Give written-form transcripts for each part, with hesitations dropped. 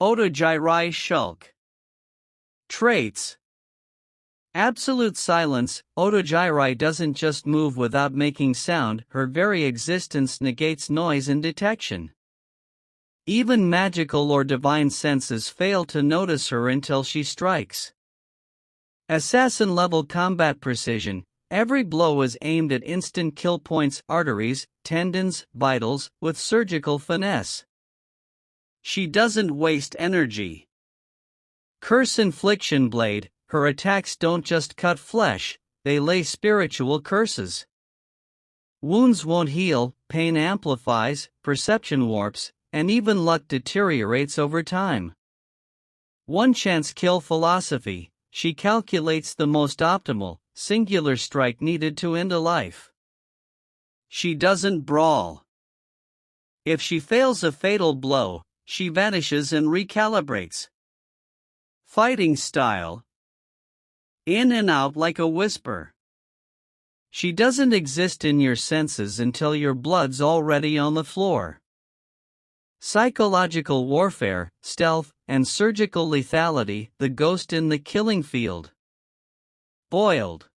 Otogiri Shalk. Traits. Absolute silence. Otogiri doesn't just move without making sound, her very existence negates noise and detection. Even magical or divine senses fail to notice her until she strikes. Assassin-level combat precision. Every blow is aimed at instant kill points, arteries, tendons, vitals, with surgical finesse. She doesn't waste energy. Curse infliction blade. Her attacks don't just cut flesh, they lay spiritual curses. Wounds won't heal, pain amplifies, perception warps, and even luck deteriorates over time. One chance kill philosophy. She calculates the most optimal, singular strike needed to end a life. She doesn't brawl. If she fails a fatal blow, she vanishes and recalibrates. Fighting style. In and out like a whisper. She doesn't exist in your senses until your blood's already on the floor. Psychological warfare, stealth, and surgical lethality, the ghost in the killing field. Boiled.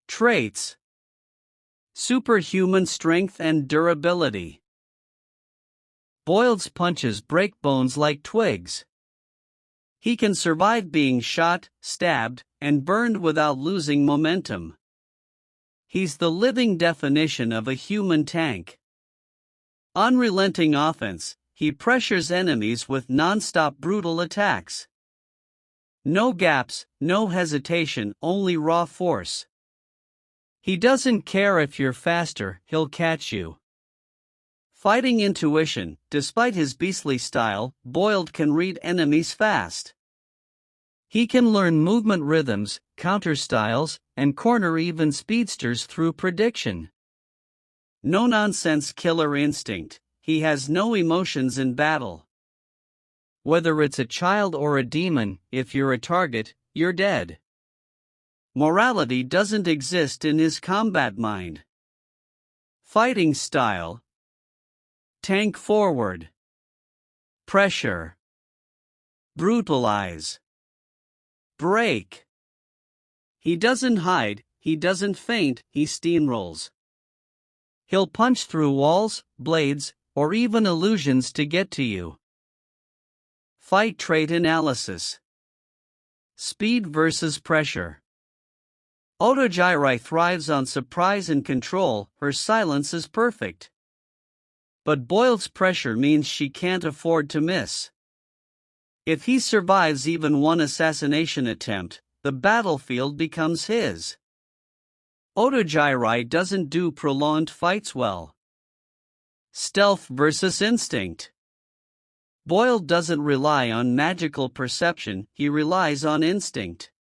Traits. Superhuman strength and durability. Boiled's punches break bones like twigs. He can survive being shot, stabbed, and burned without losing momentum. He's the living definition of a human tank. Unrelenting offense, he pressures enemies with non-stop brutal attacks. No gaps, no hesitation, only raw force. He doesn't care if you're faster, he'll catch you. Fighting intuition. Despite his beastly style, Boiled can read enemies fast. He can learn movement rhythms, counter styles, and corner even speedsters through prediction. No-nonsense killer instinct. He has no emotions in battle. Whether it's a child or a demon, if you're a target, you're dead. Morality doesn't exist in his combat mind. Fighting style. Tank forward. Pressure. Brutalize. Break. He doesn't hide, he doesn't feint, he steamrolls. He'll punch through walls, blades, or even illusions to get to you. Fight trait analysis. Speed versus pressure. Otogiri thrives on surprise and control, her silence is perfect. But Boiled's pressure means she can't afford to miss. If he survives even one assassination attempt, the battlefield becomes his. Otogiri doesn't do prolonged fights well. Stealth versus instinct. Boiled doesn't rely on magical perception, he relies on instinct.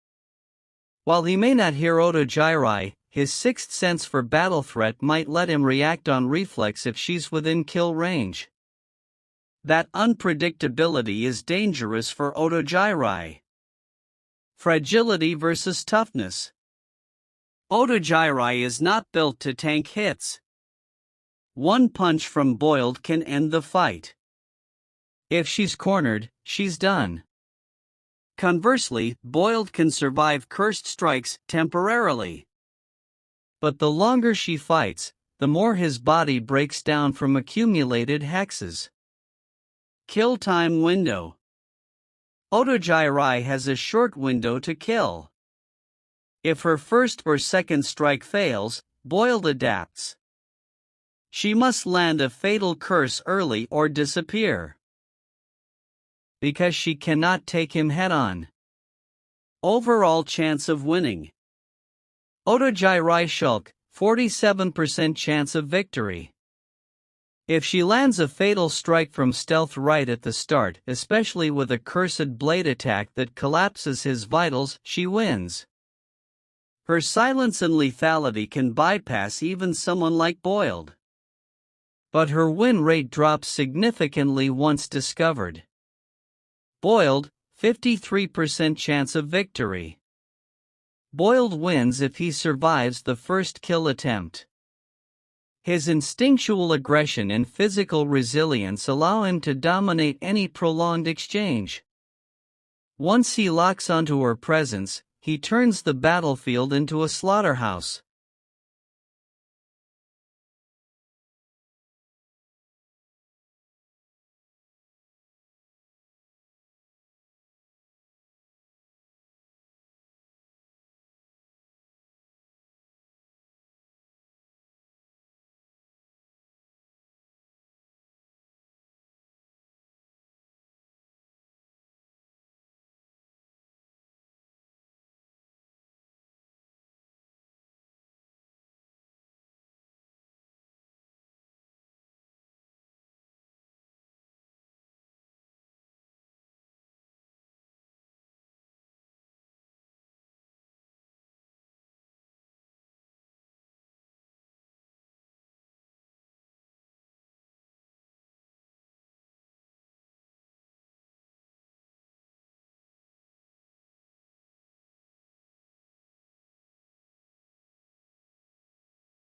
While he may not hear Otogiri, his sixth sense for battle threat might let him react on reflex if she's within kill range. That unpredictability is dangerous for Otogiri. Fragility versus toughness. Otogiri is not built to tank hits. One punch from Boiled can end the fight. If she's cornered, she's done. Conversely, Boiled can survive cursed strikes temporarily. But the longer she fights, the more his body breaks down from accumulated hexes. Kill time window. Otogiri has a short window to kill. If her first or second strike fails, Boiled adapts. She must land a fatal curse early or disappear. Because she cannot take him head-on. Overall chance of winning. Otogiri Shalk, 47% chance of victory. If she lands a fatal strike from stealth right at the start, especially with a cursed blade attack that collapses his vitals, she wins. Her silence and lethality can bypass even someone like Boiled. But her win rate drops significantly once discovered. Boiled, 53% chance of victory. Boiled wins if he survives the first kill attempt. His instinctual aggression and physical resilience allow him to dominate any prolonged exchange. Once he locks onto her presence, he turns the battlefield into a slaughterhouse.